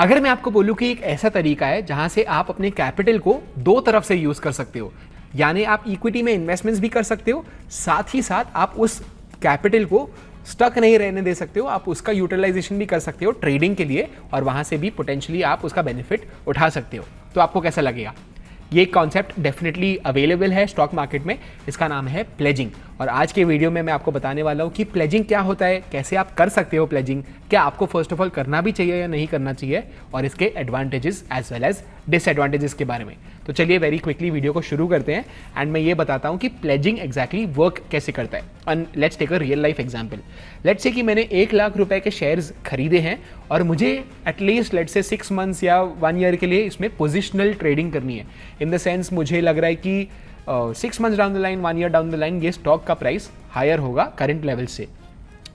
अगर मैं आपको बोलूं कि एक ऐसा तरीका है जहां से आप अपने कैपिटल को दो तरफ से यूज कर सकते हो, यानी आप इक्विटी में इन्वेस्टमेंट्स भी कर सकते हो, साथ ही साथ आप उस कैपिटल को स्टक नहीं रहने दे सकते हो, आप उसका यूटिलाइजेशन भी कर सकते हो ट्रेडिंग के लिए, और वहां से भी पोटेंशियली आप उसका बेनिफिट उठा सकते हो। तो आपको कैसा लगेगा? ये कॉन्सेप्ट डेफिनेटली अवेलेबल है स्टॉक मार्केट में, इसका नाम है प्लेजिंग। और आज के वीडियो में मैं आपको बताने वाला हूँ कि प्लेजिंग क्या होता है, कैसे आप कर सकते हो प्लेजिंग, क्या आपको फर्स्ट ऑफ ऑल करना भी चाहिए या नहीं करना चाहिए, और इसके advantages as well as disadvantages के बारे में। तो चलिए वेरी क्विकली वीडियो को शुरू करते हैं एंड मैं ये बताता हूँ कि प्लेजिंग एग्जैक्टली वर्क कैसे करता है। And let's take a real life example. Let's say कि मैंने 1 लाख रुपए के शेयर्स खरीदे हैं और मुझे एटलीस्ट लेट्स से 6 मंथ्स या 1 ईयर के लिए इसमें पोजिशनल ट्रेडिंग करनी है। इन द सेंस मुझे लग रहा है कि 6 months down the line, 1 year down the line ये स्टॉक का प्राइस हायर होगा करंट लेवल से।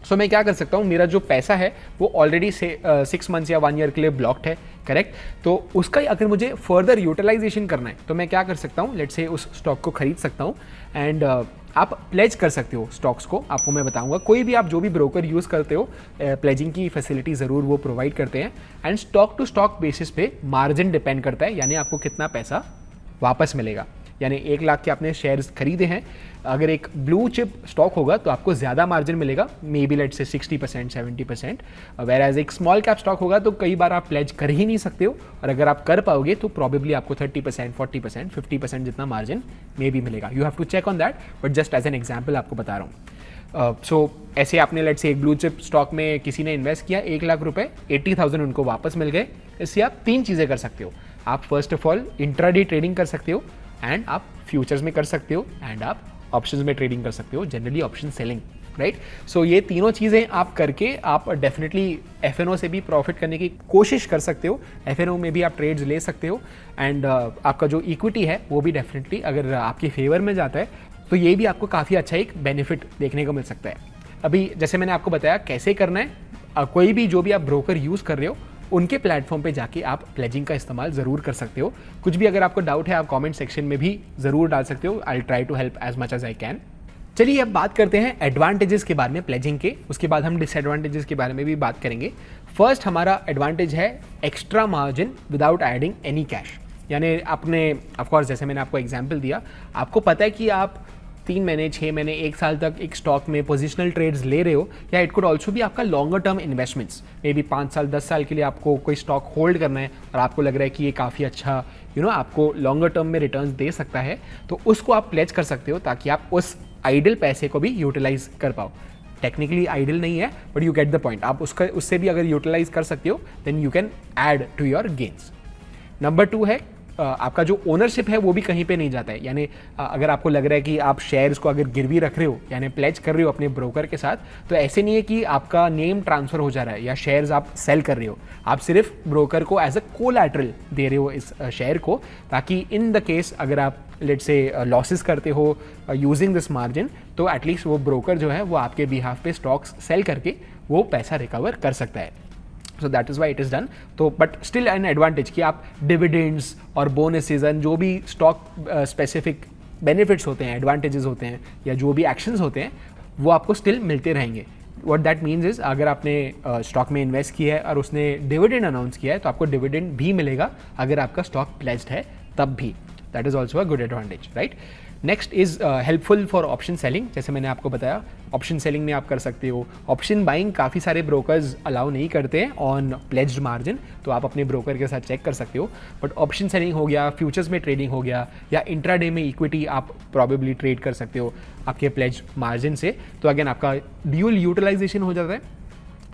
सो मैं क्या कर सकता हूँ, मेरा जो पैसा है वो ऑलरेडी से 6 मंथ्स या 1 ईयर के लिए ब्लॉक्ड है, करेक्ट। तो उसका अगर मुझे फर्दर यूटिलाइजेशन करना है तो मैं क्या कर सकता हूँ, लेट्स से उस स्टॉक को खरीद सकता हूँ एंड आप प्लेज कर सकते हो स्टॉक्स को। आपको मैं बताऊंगा, कोई भी आप जो भी ब्रोकर यूज़ करते हो प्लेजिंग की फैसिलिटी ज़रूर वो प्रोवाइड करते हैं। And stock to stock basis पे मार्जिन डिपेंड करता है, यानी आपको कितना पैसा वापस मिलेगा। यानी 1 लाख के आपने शेयर्स खरीदे हैं, अगर एक ब्लू चिप स्टॉक होगा तो आपको ज़्यादा मार्जिन मिलेगा, may be let's say 60% 70%। Where as एक स्मॉल कैप स्टॉक होगा तो कई बार आप प्लेज कर ही नहीं सकते हो, और अगर आप कर पाओगे तो प्रॉबेबली आपको 30%, 40%, 50% जितना मार्जिन मे बी मिलेगा। You have to check on that, but just as an example आपको बता रहा हूँ। सो ऐसे आपने लेट्स से एक ब्लू चिप स्टॉक में किसी ने इन्वेस्ट किया 1 लाख रुपए, 80,000 उनको वापस मिल गए। इससे आप 3 चीज़ें कर सकते हो। आप first of all intraday trading कर सकते हो, एंड आप फ्यूचर्स में कर सकते हो, एंड आप ऑप्शंस में ट्रेडिंग कर सकते हो, जनरली ऑप्शन सेलिंग, राइट। सो ये तीनों चीज़ें आप करके आप डेफिनेटली एफएनओ से भी प्रॉफिट करने की कोशिश कर सकते हो, एफएनओ में भी आप ट्रेड्स ले सकते हो, एंड आपका जो इक्विटी है वो भी डेफिनेटली अगर आपके फेवर में जाता है तो ये भी आपको काफ़ी अच्छा एक बेनिफिट देखने को मिल सकता है। अभी जैसे मैंने आपको बताया कैसे करना है, कोई भी जो भी आप ब्रोकर यूज़ कर रहे हो उनके प्लेटफॉर्म पे जाके आप प्लेजिंग का इस्तेमाल ज़रूर कर सकते हो। कुछ भी अगर आपको डाउट है आप कमेंट सेक्शन में भी ज़रूर डाल सकते हो। I try to help as much as I can. चलिए अब बात करते हैं एडवांटेजेस के बारे में प्लेजिंग के, उसके बाद हम डिसएडवांटेजेस के बारे में भी बात करेंगे। फर्स्ट हमारा एडवांटेज है extra margin without adding any cash. यानी आपने ऑफकोर्स जैसे मैंने आपको एग्जाम्पल दिया, आपको पता है कि आप 3 महीने, 6 महीने, 1 साल तक एक स्टॉक में पोजिशनल ट्रेड्स ले रहे हो, या इट कुड ऑल्सो भी आपका longer term investments, may be 5 साल 10 साल के लिए आपको कोई स्टॉक होल्ड करना है और आपको लग रहा है कि ये काफ़ी अच्छा आपको लॉन्गर टर्म में रिटर्न्स दे सकता है, तो उसको आप प्लेज कर सकते हो ताकि आप उस आइडल पैसे को भी यूटिलाइज कर पाओ। टेक्निकली आइडल नहीं है, but you get the point. आप उससे भी अगर यूटिलाइज कर सकते हो then you can add to your gains. Number 2 है आपका जो ओनरशिप है वो भी कहीं पे नहीं जाता है। यानी अगर आपको लग रहा है कि आप शेयर्स को अगर गिरवी रख रहे हो, यानी प्लेज कर रहे हो अपने ब्रोकर के साथ, तो ऐसे नहीं है कि आपका नेम ट्रांसफर हो जा रहा है या शेयर्स आप सेल कर रहे हो। आप सिर्फ ब्रोकर को एज अ कोलैटरल दे रहे हो इस शेयर को, ताकि इन द केस अगर आप लेट्स से लॉसेस करते हो यूजिंग दिस मार्जिन, तो एटलीस्ट वो ब्रोकर जो है वो आपके बिहाफ पे स्टॉक्स सेल करके वो पैसा रिकवर कर सकता है। So that is why it is done. तो बट स्टिल एन एडवांटेज कि आप डिविडेंड्स और बोनसेस एंड जो भी स्टॉक स्पेसिफिक बेनिफिट्स होते हैं, एडवांटेजेस होते हैं, या जो भी एक्शंस होते हैं वो आपको स्टिल मिलते रहेंगे। व्हाट दैट मीन्स इज, अगर आपने स्टॉक में इन्वेस्ट किया है और उसने डिविडेंड अनाउंस किया है तो आपको डिविडेंड भी मिलेगा अगर आपका स्टॉक प्लेज्ड है तब भी। That is also a good advantage, right. Next is helpful for option selling. जैसे मैंने आपको बताया ऑप्शन सेलिंग में आप कर सकते हो। ऑप्शन बाइंग काफ़ी सारे ब्रोकर्स अलाउ नहीं करते हैं ऑन प्लेज्ड मार्जिन, तो आप अपने ब्रोकर के साथ चेक कर सकते हो। बट ऑप्शन सेलिंग हो गया, फ्यूचर्स में ट्रेडिंग हो गया, या इंट्राडे में इक्विटी आप प्रॉबेबली ट्रेड कर सकते हो आपके प्लेज्ड मार्जिन से। तो अगेन आपका ड्यूल यूटिलाइजेशन हो जाता है,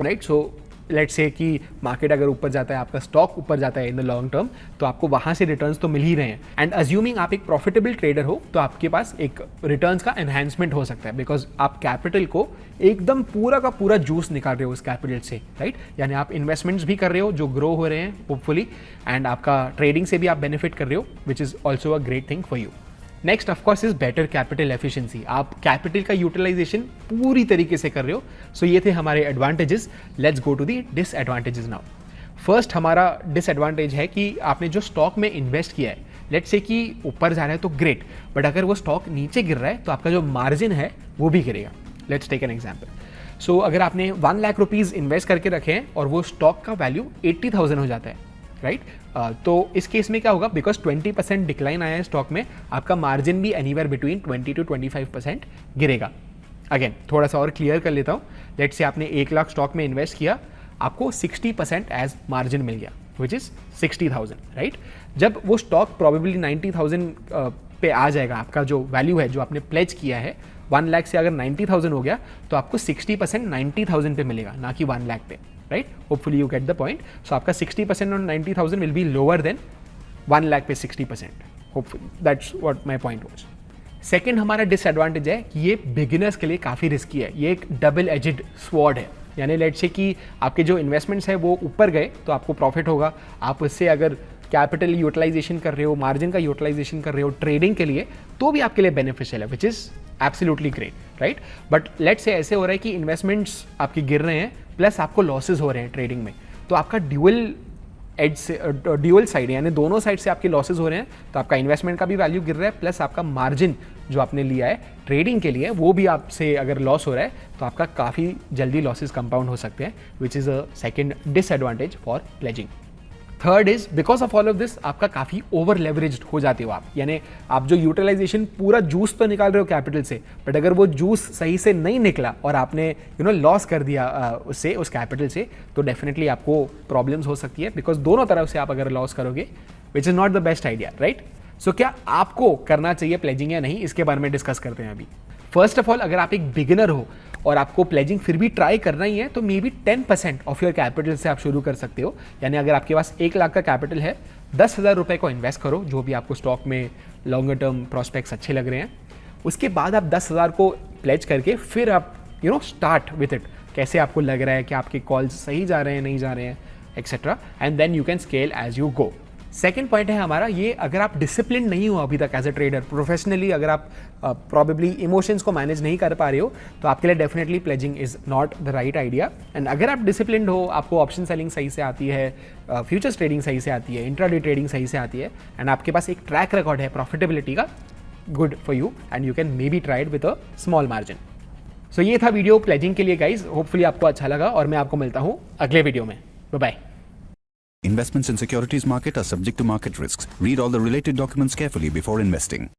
राइट। सो लेट्स से कि मार्केट अगर ऊपर जाता है, आपका स्टॉक ऊपर जाता है इन द लॉन्ग टर्म, तो आपको वहाँ से रिटर्न्स तो मिल ही रहे हैं। एंड अज्यूमिंग आप एक प्रॉफिटेबल ट्रेडर हो तो आपके पास एक रिटर्न्स का एनहांसमेंट हो सकता है, बिकॉज आप कैपिटल को एकदम पूरा का पूरा जूस निकाल रहे हो उस कैपिटल से, राइट। यानी आप इन्वेस्टमेंट्स भी कर रहे हो जो ग्रो हो रहे हैं होपफुली, एंड आपका ट्रेडिंग से भी आप बेनिफिट कर रहे हो, which is also a great thing for you. Next of course is better capital efficiency. आप कैपिटल का यूटिलाइजेशन पूरी तरीके से कर रहे हो। सो ये थे हमारे advantages. Let's go to the disadvantages now. First हमारा डिसएडवांटेज है कि आपने जो स्टॉक में इन्वेस्ट किया है, लेट्स से कि ऊपर जा रहा है तो ग्रेट, बट अगर वो स्टॉक नीचे गिर रहा है तो आपका जो मार्जिन है वो भी गिरेगा। Let's take an example. So अगर आपने 1 लाख रुपीज़ इन्वेस्ट करके रखे हैं और वो स्टॉक का वैल्यू 80,000 हो जाता है, राइट, तो इस केस में क्या होगा, बिकॉज 20% डिक्लाइन आया है स्टॉक में, आपका मार्जिन भी एनीवेयर बिटवीन 20 to 25% गिरेगा। अगेन थोड़ा सा और क्लियर कर लेता हूँ। लेट्स से आपने 1 लाख स्टॉक में इन्वेस्ट किया, आपको 60% एज मार्जिन मिल गया, विच इज़ 60,000, राइट। जब वो स्टॉक प्रॉबेबली 90,000 पे आ जाएगा, आपका जो वैल्यू है जो आपने प्लेज किया है 1 लाख से अगर 90,000 हो गया, तो आपको 60% 90,000 पे मिलेगा, ना कि 1 लाख पे, right. Hopefully you get the point. So आपका 60% on 90,000 will be lower than 1 lakh पे 60%। Hopefully that's what my point was. Second हमारा डिसएडवांटेज है कि ये बिगिनर्स के लिए काफ़ी रिस्की है, ये एक डबल एजेड स्वॉर्ड है। यानी लेट्स से कि आपके जो इन्वेस्टमेंट्स है वो ऊपर गए तो आपको प्रॉफिट होगा, आप उससे अगर कैपिटल यूटिलाइजेशन कर रहे हो, मार्जिन का यूटिलाइजेशन कर रहे हो ट्रेडिंग के लिए, तो भी आपके लिए बेनिफिशियल है, which is absolutely great, right. But let's say ऐसे हो रहा है कि इन्वेस्टमेंट्स आपके गिर रहे हैं प्लस आपको लॉसेज हो रहे हैं ट्रेडिंग में, तो आपका ड्यूअल साइड यानी दोनों साइड से आपके लॉसेज हो रहे हैं, तो आपका इन्वेस्टमेंट का भी वैल्यू गिर रहा है प्लस आपका मार्जिन जो आपने लिया है ट्रेडिंग के लिए वो भी आपसे अगर लॉस हो रहा है तो आपका काफ़ी जल्दी लॉसेज कंपाउंड हो सकते हैं, which is a second disadvantage for pledging. Third is because of all of this आपका काफ़ी ओवर लेवरेज्ड हो जाते हो आप, यानी आप जो यूटिलाइजेशन पूरा जूस तो निकाल रहे हो कैपिटल से, बट अगर वो जूस सही से नहीं निकला और आपने लॉस कर दिया उससे उस कैपिटल से, तो डेफिनेटली आपको प्रॉब्लम्स हो सकती है, बिकॉज दोनों तरफ से आप अगर लॉस करोगे, which is not the best idea, right. So क्या आपको करना चाहिए प्लेजिंग या नहीं, इसके बारे में डिस्कस करते हैं अभी। फर्स्ट ऑफ ऑल, अगर आप एक बिगिनर हो और आपको प्लेजिंग फिर भी ट्राई करना ही है, तो may be 10% of your capital से आप शुरू कर सकते हो। यानी अगर आपके पास 1 लाख का कैपिटल है, 10,000 रुपये को इन्वेस्ट करो, जो भी आपको स्टॉक में लॉन्गर टर्म प्रोस्पेक्ट्स अच्छे लग रहे हैं। उसके बाद आप 10,000 को प्लेज करके फिर आप स्टार्ट विथ इट, कैसे आपको लग रहा है कि आपके कॉल्स सही जा रहे हैं नहीं जा रहे हैं etcetera, and then you can scale as you go. Second point है हमारा ये, अगर आप डिसिप्लिन नहीं हो अभी तक एज अ ट्रेडर, प्रोफेशनली अगर आप प्रॉबेबली इमोशंस को मैनेज नहीं कर पा रहे हो, तो आपके लिए definitely pledging is not the right idea. And अगर आप डिसिप्लिन हो, आपको ऑप्शन सेलिंग सही से आती है, फ्यूचर्स ट्रेडिंग सही से आती है, इंट्राडे ट्रेडिंग सही से आती है, एंड आपके पास एक ट्रैक रिकॉर्ड है प्रॉफिटेबिलिटी का, good for you and you can may be tried with a small margin. So ये था वीडियो प्लेजिंग के लिए गाइज, होपफुली आपको अच्छा लगा और मैं आपको मिलता हूँ अगले वीडियो में। Bye bye. Investments in securities market are subject to market risks. Read all the related documents carefully before investing.